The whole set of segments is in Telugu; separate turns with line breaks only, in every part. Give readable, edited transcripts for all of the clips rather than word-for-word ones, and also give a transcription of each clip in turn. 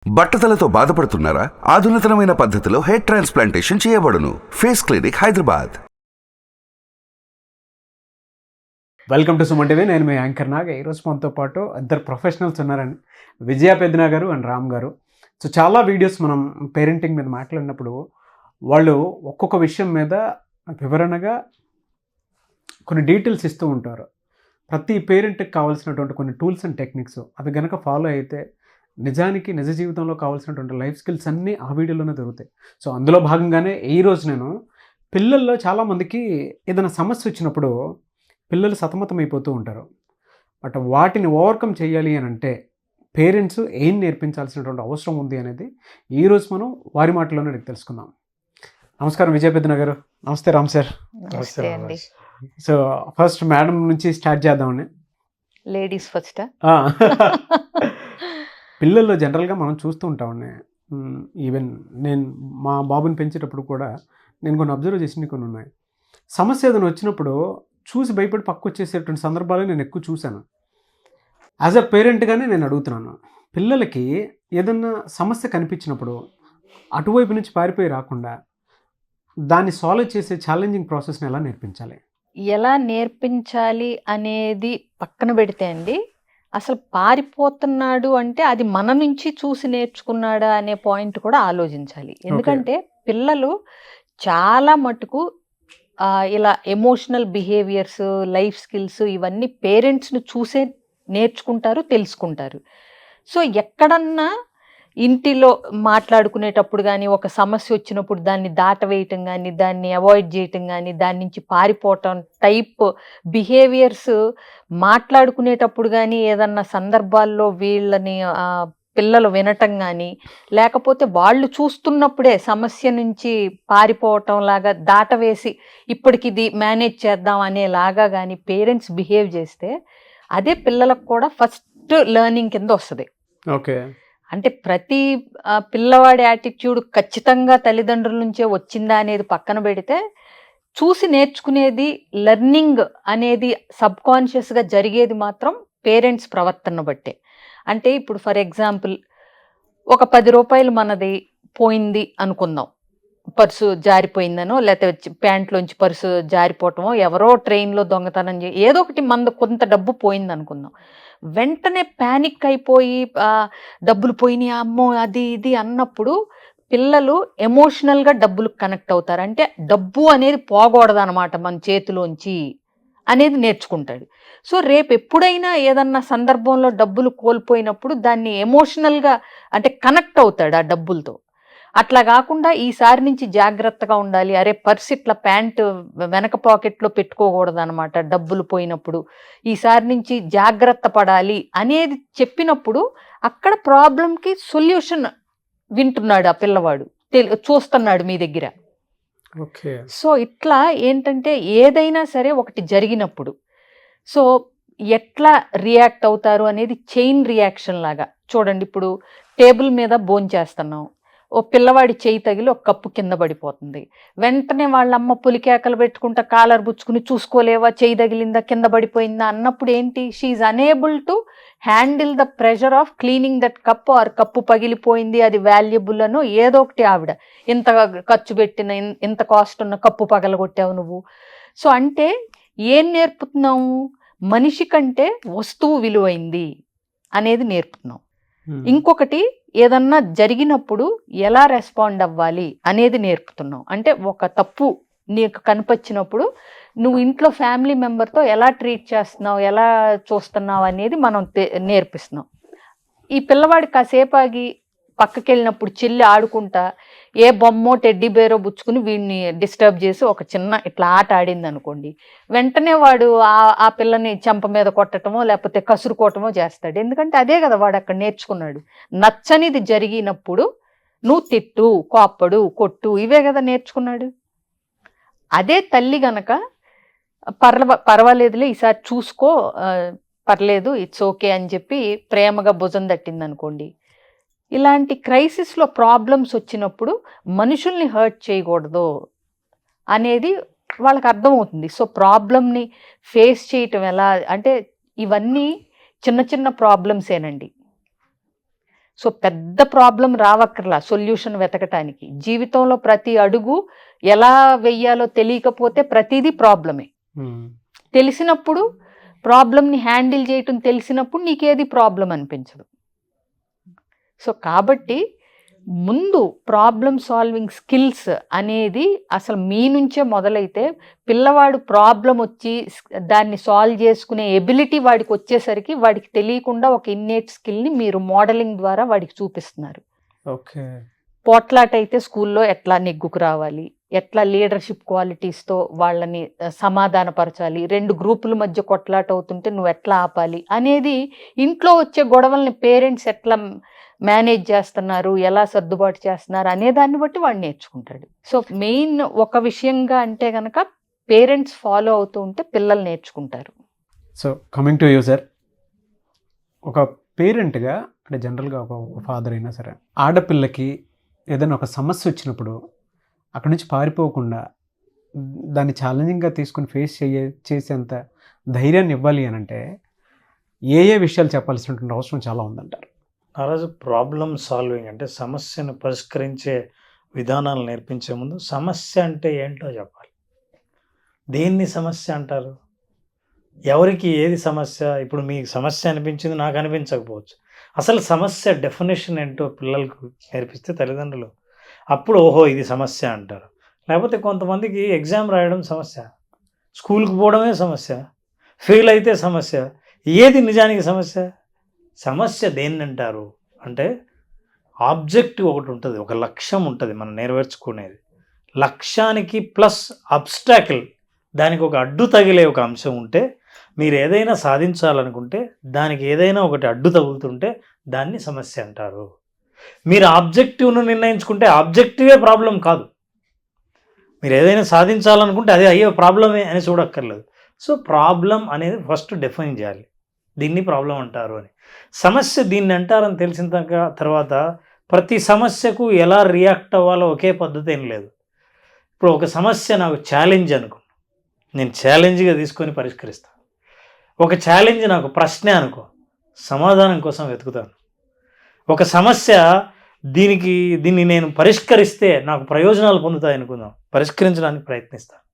బట్టతలతో బాధపడుతున్నారా? ఆధునితనమైన పద్ధతిలో హెయిర్ ట్రాన్స్ప్లాంటేషన్ చేయబడును. Face clinic, Hyderabad.
Welcome to Suman TV. నేను మీ యాంకర్ నాగ్. ఈరోజు మనతో పాటు ఇద్దరు ప్రొఫెషనల్స్ ఉన్నారండి, విజయ పెద్దన గారు అండ్ రామ్ గారు. సో చాలా వీడియోస్ మనం పేరెంటింగ్ మీద మాట్లాడినప్పుడు వాళ్ళు ఒక్కొక్క విషయం మీద వివరణగా కొన్ని డీటెయిల్స్ ఇస్తూ ఉంటారు. ప్రతి పేరెంట్కి కావాల్సినటువంటి కొన్ని టూల్స్ అండ్ టెక్నిక్స్ అవి కనుక ఫాలో అయితే నిజానికి నిజ జీవితంలో కావాల్సినటువంటి లైఫ్ స్కిల్స్ అన్నీ ఆ వీడియోలోనే దొరుకుతాయి. సో అందులో భాగంగానే ఈరోజు నేను పిల్లల్లో చాలామందికి ఏదైనా సమస్య వచ్చినప్పుడు పిల్లలు సతమతమైపోతూ ఉంటారు. బట్ వాటిని ఓవర్కమ్ చేయాలి అని అంటే పేరెంట్స్ ఏం నేర్పించాల్సినటువంటి అవసరం ఉంది అనేది ఈరోజు మనం వారి మాటలోనే అడిగి తెలుసుకుందాం. నమస్కారం విజయ పెద్దన గారు. నమస్తే రామ్ సార్.
నమస్తే అండి.
సో ఫస్ట్ మేడం నుంచి స్టార్ట్ చేద్దామండి.
Ladies first.
పిల్లల్లో జనరల్గా మనం చూస్తూ ఉంటామండి. ఈవెన్ నేను మా బాబుని పెంచేటప్పుడు కూడా నేను కొన్ని అబ్జర్వ్ చేసినవి కొన్ని ఉన్నాయి. సమస్య ఏదైనా వచ్చినప్పుడు చూసి భయపడి పక్క వచ్చేసేటువంటి సందర్భాలు నేను ఎక్కువ చూశాను. యాజ్ అ పేరెంట్గానే నేను అడుగుతున్నాను, పిల్లలకి ఏదన్నా సమస్య కనిపించినప్పుడు అటువైపు నుంచి పారిపోయి రాకుండా దాన్ని సాల్వ్ చేసే ఛాలెంజింగ్ ప్రాసెస్ని ఎలా నేర్పించాలి?
ఎలా నేర్పించాలి అనేది పక్కన పెడితే అండి, అసలు పారిపోతున్నాడు అంటే అది మన నుంచి చూసి నేర్చుకున్నాడా అనే పాయింట్ కూడా ఆలోచించాలి. ఎందుకంటే పిల్లలు చాలా మటుకు ఇలా ఎమోషనల్ బిహేవియర్స్, లైఫ్ స్కిల్స్ ఇవన్నీ పేరెంట్స్ని చూసే నేర్చుకుంటారు, తెలుసుకుంటారు. సో ఎక్కడన్నా ఇంటిలో మాట్లాడుకునేటప్పుడు కానీ, ఒక సమస్య వచ్చినప్పుడు దాన్ని దాటవేయటం కానీ, దాన్ని అవాయిడ్ చేయటం కానీ, దాని నుంచి పారిపోవటం టైప్ బిహేవియర్స్ మాట్లాడుకునేటప్పుడు కానీ, ఏదన్నా సందర్భాల్లో వీళ్ళని పిల్లలు వినటం కానీ, లేకపోతే వాళ్ళు చూస్తున్నప్పుడే సమస్య నుంచి పారిపోవటం లాగా దాటవేసి ఇప్పటికి ఇది మేనేజ్ చేద్దాం అనేలాగా కానీ పేరెంట్స్ బిహేవ్ చేస్తే అదే పిల్లలకు కూడా ఫస్ట్ లెర్నింగ్ కింద వస్తుంది.
ఓకే.
అంటే ప్రతి పిల్లవాడి యాటిట్యూడ్ ఖచ్చితంగా తల్లిదండ్రుల నుంచే వచ్చిందా అనేది పక్కన పెడితే, చూసి నేర్చుకునేది లెర్నింగ్ అనేది సబ్కాన్షియస్గా జరిగేది మాత్రం పేరెంట్స్ ప్రవర్తన బట్టే. అంటే ఇప్పుడు ఫర్ ఎగ్జాంపుల్ ఒక 10 రూపాయలు మనది పోయింది అనుకుందాం, పర్సు జారిపోయిందనో లేకపోతే ప్యాంట్లోంచి పర్సు జారిపోవటమో, ఎవరో ట్రైన్లో దొంగతనం ఏదో ఒకటి మన కొంత డబ్బు పోయింది అనుకుందాం. వెంటనే ప్యానిక్ అయిపోయి డబ్బులు పోయినాయి అమ్మో అది ఇది అన్నప్పుడు పిల్లలు ఎమోషనల్గా డబ్బులకు కనెక్ట్ అవుతారు. అంటే డబ్బు అనేది పోకూడదు అనమాట మన చేతిలోంచి అనేది నేర్చుకుంటాడు. సో రేపు ఎప్పుడైనా ఏదన్నా సందర్భంలో డబ్బులు కోల్పోయినప్పుడు దాన్ని ఎమోషనల్గా అంటే కనెక్ట్ అవుతాడు ఆ డబ్బులతో. అట్లా కాకుండా ఈసారి నుంచి జాగ్రత్తగా ఉండాలి, అరే పర్స్ ఇట్లా ప్యాంటు వెనక పాకెట్లో పెట్టుకోకూడదు అనమాట డబ్బులు పోయినప్పుడు, ఈసారి నుంచి జాగ్రత్త పడాలి అనేది చెప్పినప్పుడు అక్కడ ప్రాబ్లంకి సొల్యూషన్ వింటున్నాడు ఆ పిల్లవాడు, చూస్తున్నాడు మీ దగ్గర.
ఓకే.
సో ఇట్లా ఏంటంటే ఏదైనా సరే ఒకటి జరిగినప్పుడు సో ఎట్లా రియాక్ట్ అవుతారు అనేది చైన్ రియాక్షన్ లాగా చూడండి. ఇప్పుడు టేబుల్ మీద భోంచేస్తున్నాం, ఓ పిల్లవాడి చేయి తగిలి ఒక కప్పు కింద పడిపోతుంది. వెంటనే వాళ్ళమ్మ పులికేకలు పెట్టుకుంటా కాలర్ బుచ్చుకుని చూసుకోలేవా, చేయి తగిలిందా, కింద పడిపోయిందా అన్నప్పుడు ఏంటి, she unable to handle the pressure of cleaning that cup. Or cup పగిలిపోయింది, అది వాల్యుబుల్ అనో ఏదో ఒకటి, ఆవిడ ఇంత ఖర్చు పెట్టిన ఇంత కాస్ట్ ఉన్న కప్పు పగలగొట్టావు నువ్వు. సో అంటే ఏం నేర్పుతున్నావు, మనిషి కంటే వస్తువు విలువైంది అనేది నేర్పుతున్నాం. ఇంకొకటి ఏదన్నా జరిగినప్పుడు ఎలా రెస్పాండ్ అవ్వాలి అనేది నేర్పుతున్నాం. అంటే ఒక తప్పు నీకు కనిపించినప్పుడు నువ్వు ఇంట్లో ఫ్యామిలీ మెంబర్తో ఎలా ట్రీట్ చేస్తున్నావు, ఎలా చూస్తున్నావు అనేది మనం నేర్పిస్తున్నాం. ఈ పిల్లవాడి కాసేపు ఆగి పక్కకి వెళ్ళినప్పుడు చెల్లి ఆడుకుంటా ఏ బొమ్మో టెడ్డీ బేరో బుచ్చుకుని వీడిని డిస్టర్బ్ చేసి ఒక చిన్న ఇట్లా ఆట ఆడింది అనుకోండి, వెంటనే వాడు ఆ పిల్లని చెంప మీద కొట్టడమో లేకపోతే కసురుకోవటమో చేస్తాడు. ఎందుకంటే అదే కదా వాడు అక్కడ నేర్చుకున్నాడు. నచ్చనిది జరిగినప్పుడు నువ్వు తిట్టు, కోప్పడు, కొట్టు, ఇవే కదా నేర్చుకున్నాడు. అదే తల్లి గనక పర్వాలేదులే ఈసారి చూసుకో, పర్లేదు, ఇట్స్ ఓకే అని చెప్పి ప్రేమగా భుజం తట్టింది అనుకోండి, ఇలాంటి క్రైసిస్లో ప్రాబ్లమ్స్ వచ్చినప్పుడు మనుషుల్ని హర్ట్ చేయకూడదు అనేది వాళ్ళకి అర్థమవుతుంది. సో ప్రాబ్లమ్ని ఫేస్ చేయటం ఎలా అంటే ఇవన్నీ చిన్న చిన్న ప్రాబ్లమ్సేనండి. సో పెద్ద ప్రాబ్లం రావక్కర్లా సొల్యూషన్ వెతకటానికి. జీవితంలో ప్రతి అడుగు ఎలా వెయ్యాలో తెలియకపోతే ప్రతిదీ ప్రాబ్లమే. తెలిసినప్పుడు ప్రాబ్లమ్ని హ్యాండిల్ చేయటం తెలిసినప్పుడు నీకేది ప్రాబ్లం అనిపించదు. సో కాబట్టి ముందు ప్రాబ్లమ్ సాల్వింగ్ స్కిల్స్ అనేది అసలు మీ నుంచే మొదలైతే పిల్లవాడు ప్రాబ్లం వచ్చి దాన్ని సాల్వ్ చేసుకునే ఎబిలిటీ వాడికి వచ్చేసరికి వాడికి తెలియకుండా ఒక ఇన్నేట్ స్కిల్ని మీరు మోడలింగ్ ద్వారా వాడికి చూపిస్తున్నారు.
ఓకే.
పోట్లాట అయితే స్కూల్లో ఎట్లా నెగ్గుకు రావాలి, ఎట్లా లీడర్షిప్ క్వాలిటీస్తో వాళ్ళని సమాధానపరచాలి, 2 గ్రూపుల మధ్య కొట్లాట అవుతుంటే నువ్వు ఎట్లా ఆపాలి అనేది, ఇంట్లో వచ్చే గొడవల్ని పేరెంట్స్ ఎట్లా మేనేజ్ చేస్తున్నారు, ఎలా సర్దుబాటు చేస్తున్నారు అనే దాన్ని బట్టి వాడు నేర్చుకుంటాడు. సో మెయిన్ ఒక విషయంగా అంటే కనుక పేరెంట్స్ ఫాలో అవుతూ ఉంటే పిల్లలు నేర్చుకుంటారు.
So coming to you sir, ఒక పేరెంట్గా అంటే జనరల్గా ఒక ఫాదర్ అయినా సరే ఆడపిల్లకి ఏదైనా ఒక సమస్య వచ్చినప్పుడు అక్కడి నుంచి పారిపోకుండా దాన్ని ఛాలెంజింగ్గా తీసుకుని ఫేస్ చేసేంత ధైర్యాన్ని ఇవ్వాలి అని అంటే ఏ విషయాలు చెప్పాల్సినటువంటి అవసరం చాలా ఉందంటారు?
ఆ రోజు ప్రాబ్లమ్ సాల్వింగ్ అంటే సమస్యను పరిష్కరించే విధానాలు నేర్పించే ముందు సమస్య అంటే ఏంటో చెప్పాలి. దేన్ని సమస్య అంటారు, ఎవరికి ఏది సమస్య? ఇప్పుడు మీకు సమస్య అనిపించింది, నాకు అనిపించకపోవచ్చు. అసలు సమస్య డెఫినేషన్ ఏంటో పిల్లలకు నేర్పిస్తే తల్లిదండ్రులు అప్పుడు ఓహో ఇది సమస్య అంటారు. లేకపోతే కొంతమందికి ఎగ్జామ్ రాయడం సమస్య, స్కూల్కి పోవడమే సమస్య, ఫెయిల్ అయితే సమస్య. ఏది నిజానికి సమస్య? సమస్య దేన్ని అంటారు అంటే ఆబ్జెక్టివ్ ఒకటి ఉంటుంది, ఒక లక్ష్యం ఉంటుంది మనం నెరవేర్చుకునేది. లక్ష్యానికి ప్లస్ అబ్స్టాకిల్, దానికి ఒక అడ్డు తగిలే ఒక అంశం ఉంటే, మీరు ఏదైనా సాధించాలనుకుంటే దానికి ఏదైనా ఒకటి అడ్డు తగులుతుంటే దాన్ని సమస్య అంటారు. మీరు ఆబ్జెక్టివ్ను నిర్ణయించుకుంటే ఆబ్జెక్టివే ప్రాబ్లం కాదు. మీరు ఏదైనా సాధించాలనుకుంటే అదే అయ్యే ప్రాబ్లమే అని చూడక్కర్లేదు. సో ప్రాబ్లం అనేది ఫస్ట్ డిఫైన్ చేయాలి, దీన్ని ప్రాబ్లం అంటారు అని. సమస్య దీన్ని అంటారని తెలిసిన తర్వాత ప్రతి సమస్యకు ఎలా రియాక్ట్ అవ్వాలో ఒకే పద్ధతి ఏం లేదు. ఇప్పుడు ఒక సమస్య నాకు ఛాలెంజ్ అనుకో, నేను ఛాలెంజ్గా తీసుకొని పరిష్కరిస్తాను. ఒక ఛాలెంజ్ నాకు ప్రశ్నే అనుకో, సమాధానం కోసం వెతుకుతాను. ఒక సమస్య దీన్ని నేను పరిష్కరిస్తే నాకు ప్రయోజనాలు పొందుతాయి అనుకుందాం, పరిష్కరించడానికి ప్రయత్నిస్తాను.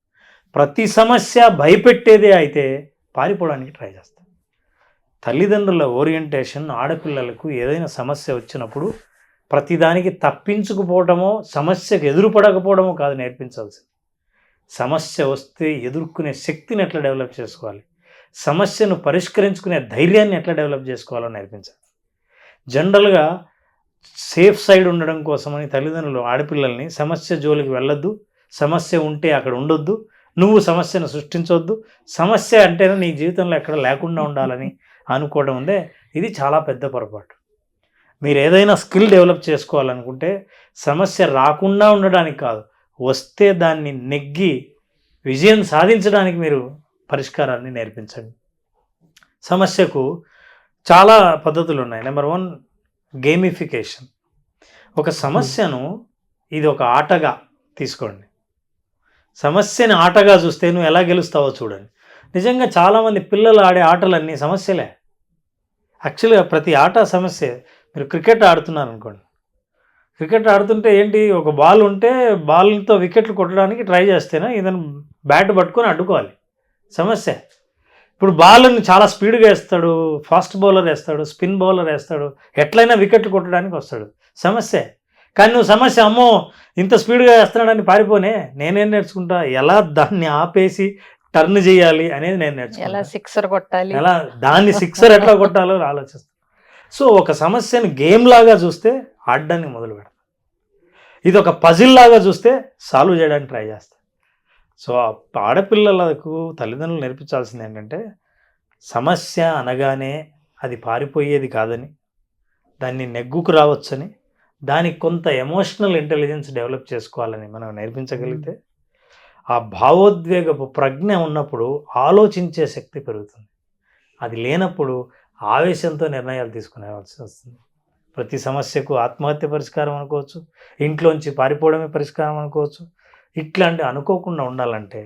ప్రతి సమస్య భయపెట్టేదే అయితే పారిపోవడానికి ట్రై చేస్తాను. తల్లిదండ్రుల ఓరియంటేషన్ ఆడపిల్లలకు ఏదైనా సమస్య వచ్చినప్పుడు ప్రతిదానికి తప్పించుకుపోవటమో సమస్యకు ఎదురుపడకపోవడమో కాదు నేర్పించాల్సింది. సమస్య వస్తే ఎదుర్కొనే శక్తిని ఎట్లా డెవలప్ చేసుకోవాలి, సమస్యను పరిష్కరించుకునే ధైర్యాన్ని ఎట్లా డెవలప్ చేసుకోవాలో నేర్పించాలి. జనరల్గా సేఫ్ సైడ్ ఉండడం కోసమని తల్లిదండ్రులు ఆడపిల్లల్ని సమస్య జోలికి వెళ్ళొద్దు, సమస్య ఉంటే అక్కడ ఉండొద్దు, నువ్వు సమస్యను సృష్టించవద్దు, సమస్య అంటేనే నీ జీవితంలో ఎక్కడ లేకుండా ఉండాలని అనుకోవడం ఉందే, ఇది చాలా పెద్ద పొరపాటు. మీరు ఏదైనా స్కిల్ డెవలప్ చేసుకోవాలనుకుంటే సమస్య రాకుండా ఉండడానికి కాదు, వస్తే దాన్ని నెగ్గి విజయం సాధించడానికి మీరు పరిష్కారాన్ని నేర్పించండి. సమస్యకు చాలా పద్ధతులు ఉన్నాయి. Number 1 gamification. ఒక సమస్యను ఇది ఒక ఆటగా తీసుకోండి, సమస్యని ఆటగా చూస్తే నువ్వు ఎలా గెలుస్తావో చూడండి. నిజంగా చాలామంది పిల్లలు ఆడే ఆటలన్నీ సమస్యలే. యాక్చువల్గా ప్రతి ఆట సమస్య. మీరు క్రికెట్ ఆడుతున్నారు అనుకోండి, క్రికెట్ ఆడుతుంటే ఏంటి, ఒక బాల్ ఉంటే బాల్తో వికెట్లు కొట్టడానికి ట్రై చేస్తేనే ఇతను బ్యాట్ పట్టుకొని అడ్డుకోవాలి, సమస్య. ఇప్పుడు బాల్ని చాలా స్పీడ్గా వేస్తాడు, ఫాస్ట్ బౌలర్ వేస్తాడు, స్పిన్ బౌలర్ వేస్తాడు, ఎట్లయినా వికెట్లు కొట్టడానికి వస్తాడు, సమస్య. కానీ నువ్వు సమస్య, అమ్మో ఇంత స్పీడ్గా వేస్తున్నాడని పారిపోనే, నేనేం నేర్చుకుంటా, ఎలా దాన్ని ఆపేసి టర్న్ చేయాలి అనేది నేను నేర్చుకుంటా,
ఎలా సిక్సర్ కొట్టాలి,
ఎలా దాన్ని సిక్సర్ ఎట్లా కొట్టాలో ఆలోచిస్తాను. సో ఒక సమస్యను గేమ్ లాగా చూస్తే ఆడడానికి మొదలు పెడతాను, ఇది ఒక పజిల్ లాగా చూస్తే సాల్వ్ చేయడానికి ట్రై చేస్తాను. సో ఆడపిల్లలకు తల్లిదండ్రులు నేర్పించాల్సింది ఏంటంటే సమస్య అనగానే అది పారిపోయేది కాదని, దాన్ని నెగ్గుకు రావచ్చని, దానికి కొంత ఎమోషనల్ ఇంటెలిజెన్స్ డెవలప్ చేసుకోవాలని మనం నేర్పించగలిగితే ఆ భావోద్వేగపు ప్రజ్ఞ ఉన్నప్పుడు ఆలోచించే శక్తి పెరుగుతుంది. అది లేనప్పుడు ఆవేశంతో నిర్ణయాలు తీసుకునేవాల్సి వస్తుంది. ప్రతి సమస్యకు ఆత్మహత్య పరిష్కారం అనుకోవచ్చు, ఇంట్లోంచి పారిపోవడమే పరిష్కారం అనుకోవచ్చు. ఇట్లాంటి అనుకోకుండా ఉండాలంటే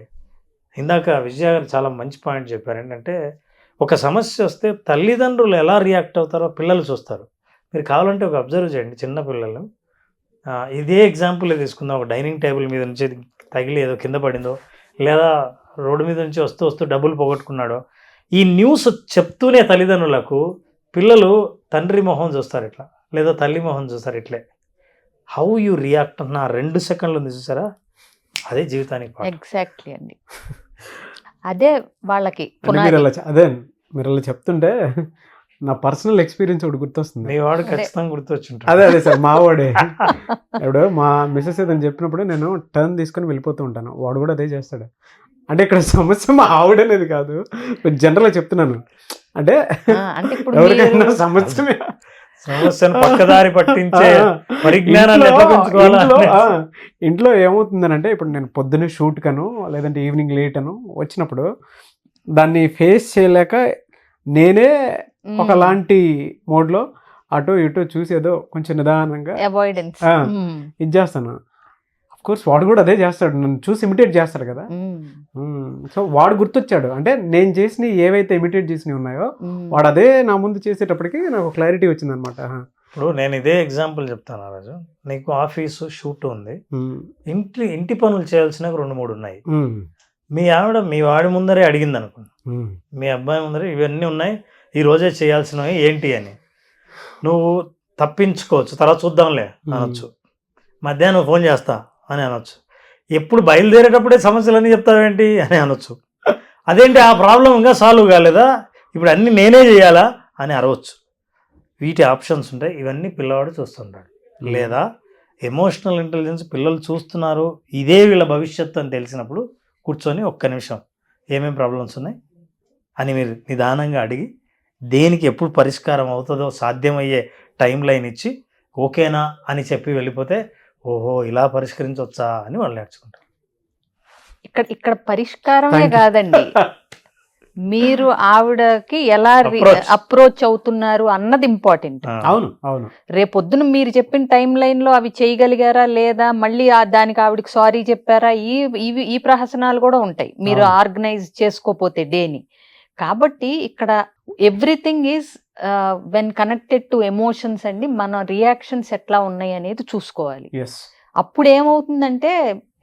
ఇందాక విజయ గారు చాలా మంచి పాయింట్ చెప్పారు. ఏంటంటే ఒక సమస్య వస్తే తల్లిదండ్రులు ఎలా రియాక్ట్ అవుతారో పిల్లలు చూస్తారు. మీరు కావాలంటే ఒక అబ్జర్వ్ చేయండి చిన్న పిల్లలు. ఇదే ఎగ్జాంపుల్ తీసుకుందాం. ఒక డైనింగ్ టేబుల్ మీద నుంచి తగిలి ఏదో కింద పడిందో, లేదా రోడ్డు మీద నుంచి వస్తూ వస్తూ డబ్బులు పోగొట్టుకున్నాడో, ఈ న్యూస్ చెప్తూనే తల్లిదండ్రులకు పిల్లలు తండ్రి మొహం చూస్తారు ఇట్లా, లేదా తల్లి మొహం చూస్తారు ఇట్లే. హౌ యూ రియాక్ట్ అన్న 2 సెకండ్లు ఉంది చూసారా, అదే జీవితానికి పాఠం.
ఎగ్జాక్ట్లీ అండి. అదే వాళ్ళకి
అంటే
పునాది.
మీరు అలా చెప్తుంటే నా పర్సనల్ ఎక్స్పీరియన్స్ ఒకటి గుర్తొస్తుంది.
మీ వాడు
అదే.
ఖచ్చితంగా గుర్తొచ్చుంటాడు.
అదే సార్, మా వాడే. ఇప్పుడు మా మిస్సెస్ ఏదని చెప్పినప్పుడు నేను టర్న్ తీసుకొని వెళ్ళిపోతూ ఉంటాను, వాడు కూడా అదే చేస్తాడు. అంటే ఇక్కడ సమస్య మా ఆవిడనేది కాదు, జనరల్గా చెప్తున్నాను. అంటే
అంటే ఇప్పుడు
ఎవరికైనా
మీరు-
సమస్య
సమస్యను పక్కదారి పట్టించే పరిజ్ఞానాన్ని ఎట్లా పెంచుకోవాలా
ఇంట్లో ఏమవుతుందనంటే, ఇప్పుడు నేను పొద్దున్నే షూట్ కను లేదంటే ఈవినింగ్ లేట్ అను వచ్చినప్పుడు దాన్ని ఫేస్ చేయలేక నేనే ఒకలాంటి మోడ్లో అటు ఇటు చూసేదో కొంచెం నిదానంగా
అవాయిడెన్స్.
ఆ. ఇది చేస్తాను. కోర్స్ వాడు కూడా అదే చేస్తాడు, నన్ను చూసి ఇమిటేట్ చేస్తాడు కదా. సో వాడు గుర్తొచ్చాడు. అంటే నేను చేసినవి ఏవైతే ఇమిటేట్ చేసినవి ఉన్నాయో వాడు అదే నా ముందు చేసేటప్పటికి నాకు క్లారిటీ వచ్చింది అనమాట.
ఇప్పుడు నేను ఇదే ఎగ్జాంపుల్ చెప్తాను రాజు. నీకు ఆఫీసు షూట్ ఉంది, ఇంటి పనులు చేయాల్సినవి 2-3 ఉన్నాయి. మీ ఆవిడ మీ వాడి ముందరే అడిగింది అనుకోండి, మీ అబ్బాయి ముందరే ఇవన్నీ ఉన్నాయి, ఈ రోజే చేయాల్సినవి ఏంటి అని. నువ్వు తప్పించుకోవచ్చు, తర్వాత చూద్దాంలే అనొచ్చు, మధ్యాహ్నం ఫోన్ చేస్తా అని అనొచ్చు, ఎప్పుడు బయలుదేరేటప్పుడే సమస్యలన్నీ చెప్తావేంటి అని అనొచ్చు. అదేంటి ఆ ప్రాబ్లం ఇంకా సాల్వ్ కాలేదా, ఇప్పుడు అన్నీ నేనే చేయాలా అని అరవచ్చు. వీటి ఆప్షన్స్ ఉంటాయి. ఇవన్నీ పిల్లవాడు చూస్తుంటాడు. లేదా ఎమోషనల్ ఇంటెలిజెన్స్ పిల్లలు చూస్తున్నారు, ఇదే వీళ్ళ భవిష్యత్తు అని తెలిసినప్పుడు కూర్చొని ఒక్క నిమిషం ఏమేమి ప్రాబ్లమ్స్ ఉన్నాయి అని మీరు నిదానంగా అడిగి, దేనికి ఎప్పుడు పరిష్కారం అవుతుందో సాధ్యమయ్యే టైం లైన్ ఇచ్చి ఓకేనా అని చెప్పి వెళ్ళిపోతే, ఓహో ఇలా పరిష్కరించవచ్చా అని వాళ్ళు నేర్చుకుంటారు.
ఇక్కడ పరిష్కారమే
Thank you.
కాదండి, మీరు ఆవిడకి ఎలా
Approach.
అప్రోచ్ అవుతున్నారు అన్నది ఇంపార్టెంట్.
అవును అవును.
రేపొద్దున మీరు చెప్పిన టైం లైన్ లో అవి చేయగలిగారా లేదా, మళ్ళీ దానికి ఆవిడకి సారీ చెప్పారా, ఈ ప్రహసనాలు కూడా ఉంటాయి మీరు
అవును.
ఆర్గనైజ్ చేసుకోపోతే డేని. కాబట్టి ఇక్కడ everything is when connected to emotions అండి. మన రియాక్షన్స్ ఎట్లా ఉన్నాయి అనేది చూసుకోవాలి.
ఎస్.
అప్పుడు ఏమవుతుందంటే,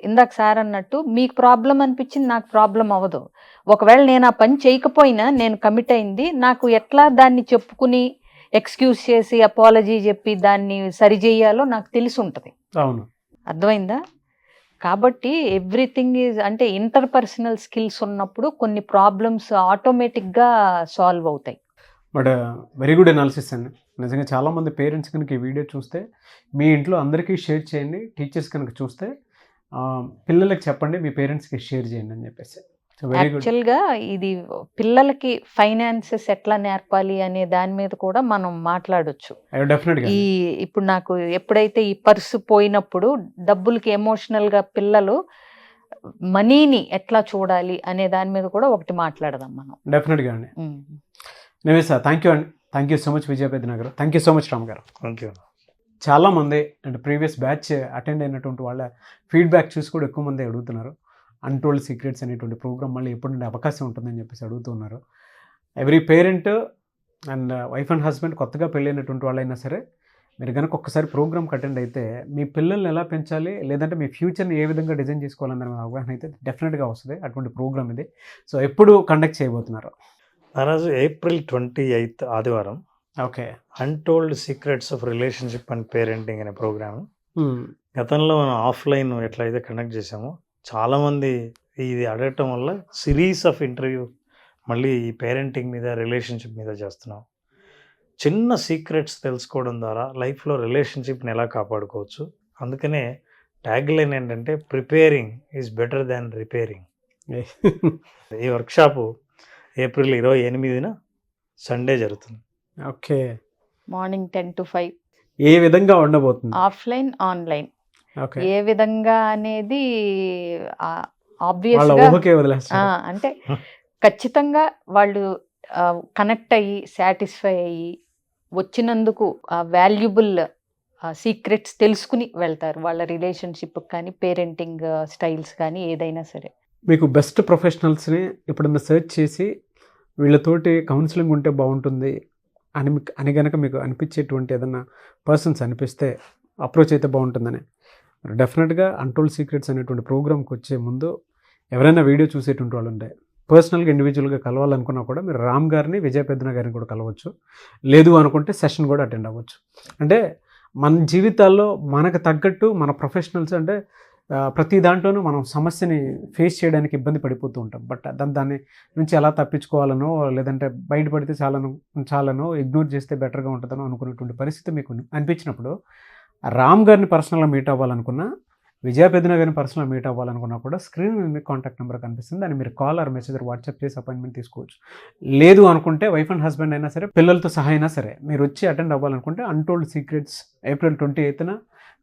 ఇందాక సార్ అన్నట్టు మీకు ప్రాబ్లం అనిపించింది, నాకు ప్రాబ్లం అవ్వదు. ఒకవేళ నేను ఆ పని చేయకపోయినా నేను కమిట్ అయింది, నాకు ఎట్లా దాన్ని చెప్పుకుని ఎక్స్క్యూజ్ చేసి అపాలజీ చెప్పి దాన్ని సరిచేయాలో నాకు తెలిసి ఉంటుంది.
అవును.
అర్థమైందా? కాబట్టి ఎవ్రీథింగ్ ఈజ్ అంటే ఇంటర్పర్సనల్ స్కిల్స్ ఉన్నప్పుడు కొన్ని ప్రాబ్లమ్స్ ఆటోమేటిక్గా సాల్వ్ అవుతాయి.
బట్ వెరీ గుడ్ అనాలిసిస్ అండి. నిజంగా చాలామంది పేరెంట్స్ కనుక ఈ వీడియో చూస్తే మీ ఇంట్లో అందరికీ షేర్ చేయండి. టీచర్స్ కనుక చూస్తే పిల్లలకి చెప్పండి, మీ పేరెంట్స్కి షేర్ చేయండి అని చెప్పేసి. So very good.
యాక్చువల్గా ఇది పిల్లలకి ఫైనాన్సెస్ ఎట్లా నేర్పాలి అనే దాని మీద కూడా మనం మాట్లాడొచ్చు.
డెఫినెట్గా.
ఇప్పుడు నాకు ఎప్పుడైతే ఈ పర్సు పోయినప్పుడు డబ్బులకి ఎమోషనల్గా పిల్లలు మనీని ఎట్లా చూడాలి అనే దాని మీద కూడా ఒకటి మాట్లాడదాం మనం.
డెఫినెట్గా అండి. నేనే సార్, థ్యాంక్ యూ అండి. Thank you so much Vijaya Peddana గారు. Thank you so much Ram గారు.
Thank you.
చాలామంది అంటే ప్రీవియస్ బ్యాచ్ అటెండ్ అయినటువంటి వాళ్ళ ఫీడ్బ్యాక్ చూసి కూడా ఎక్కువ మంది అడుగుతున్నారు. అన్టోల్డ్ సీక్రెట్స్ అనేటువంటి ప్రోగ్రామ్ మళ్ళీ ఎప్పుడు నుండి అవకాశం ఉంటుందని చెప్పేసి అడుగుతున్నారు. Every parent and wife and husband కొత్తగా పెళ్ళైనటువంటి వాళ్ళైనా సరే మీరు కనుక ఒక్కసారి ప్రోగ్రామ్కి అటెండ్ అయితే మీ పిల్లల్ని ఎలా పెంచాలి, లేదంటే మీ ఫ్యూచర్ని ఏ విధంగా డిజైన్ చేసుకోవాలన్న అవగాహన అయితే డెఫినెట్గా వస్తుంది. అటువంటి ప్రోగ్రామ్ ఇది. సో ఎప్పుడు కండక్ట్ చేయబోతున్నారు?
నారాజు ఏప్రిల్ 28 ఆదివారం
okay.
Untold secrets of relationship and parenting అనే ప్రోగ్రామ్. గతంలో మనం ఆఫ్లైన్ ఎట్లయితే కండక్ట్ చేసామో చాలామంది ఇది అడగటం వల్ల సిరీస్ ఆఫ్ ఇంటర్వ్యూ మళ్ళీ ఈ పేరెంటింగ్ మీద రిలేషన్షిప్ మీద చేస్తున్నాం. చిన్న సీక్రెట్స్ తెలుసుకోవడం ద్వారా లైఫ్లో రిలేషన్షిప్ని ఎలా కాపాడుకోవచ్చు. అందుకనే ట్యాగ్ లైన్ ఏంటంటే preparing is better than repairing. ఈ వర్క్షాపు ఏప్రిల్ 28న సండే జరుగుతుంది.
ఓకే.
Morning 10 to 5.
ఏ విధంగా ఉండబోతుంది?
Offline online
okay.
ఏ విధంగా అనేది
వాళ్ళ
ఆబ్వియస్గా
ఊహకే వదిలేస్తారు.
అంటే ఖచ్చితంగా వాళ్ళు కనెక్ట్ అయ్యి సాటిస్ఫై అయ్యి వచ్చినందుకు వాల్యుబుల్ సీక్రెట్స్ తెలుసుకుని వెళ్తారు. వాళ్ళ రిలేషన్షిప్ కానీ పేరెంటింగ్ స్టైల్స్ కానీ ఏదైనా సరే.
మీకు బెస్ట్ ప్రొఫెషనల్స్ని ఎప్పుడన్నా సెర్చ్ చేసి వీళ్ళతోటి కౌన్సిలింగ్ ఉంటే బాగుంటుంది, అని కనుక మీకు అనిపించేటువంటి ఏదన్నా పర్సన్స్ అనిపిస్తే అప్రోచ్ అయితే బాగుంటుందని, డెఫినెట్గా అన్టోల్డ్ సీక్రెట్స్ అనేటువంటి ప్రోగ్రామ్కి వచ్చే ముందు ఎవరైనా వీడియో చూసేటువంటి వాళ్ళు ఉంటే పర్సనల్గా ఇండివిజువల్గా కలవాలనుకున్నా కూడా మీరు రామ్ గారిని, విజయ పెద్దన గారిని కూడా కలవచ్చు. లేదు అనుకుంటే సెషన్ కూడా అటెండ్ అవ్వచ్చు. అంటే మన జీవితాల్లో మనకు తగ్గట్టు మన ప్రొఫెషనల్స్ అంటే ప్రతి దాంట్లోనూ మనం సమస్యని ఫేస్ చేయడానికి ఇబ్బంది పడిపోతూ ఉంటాం. బట్ దాన్ని నుంచి ఎలా తప్పించుకోవాలనో, లేదంటే బయటపడితే చాలనో ఇగ్నోర్ చేస్తే బెటర్గా ఉంటుందనో అనుకున్నటువంటి పరిస్థితి మీకు అనిపించినప్పుడు రామ్ గారిని పర్సనల్గా మీట్ అవ్వాలనుకున్నా, విజయ పెద్దన గారిని పర్సనల్గా మీట్ అవ్వాలనుకున్నా కూడా స్క్రీన్ మీద మీకు కాంటాక్ట్ నెంబర్ కనిపిస్తుంది. దాన్ని మీరు కాల్ ఆర్ మెసేజ్ వాట్సాప్ చేసి అపాయింట్మెంట్ తీసుకోవచ్చు. లేదు అనుకుంటే వైఫ్ అండ్ హస్బెండ్ అయినా సరే, పిల్లలతో సహా అయినా సరే మీరు వచ్చి అటెండ్ అవ్వాలనుకుంటే అన్టోల్డ్ సీక్రెట్స్ April 28న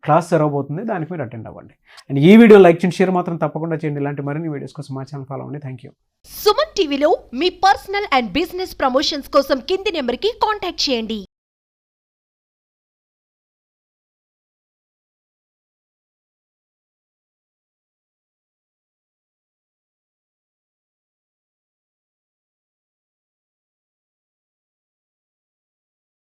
క్లాస్ జరగబోతుంది. దానికి మీరు అటెండ్ అవ్వండి. అండ్ ఈ వీడియో లైక్ చేయండి, షేర్ మాత్రం తప్పకుండా చేయండి. ఇలాంటి మరిన్ని వీడియోస్ కోసం మా ఛానల్ ఫాలో అవ్వండి. Thank you.
సుమన్ టీవీలో మీ పర్సనల్ అండ్ బిజినెస్ ప్రమోషన్స్ కోసం కింది నెంబర్కి కాంటాక్ట్ చేయండి.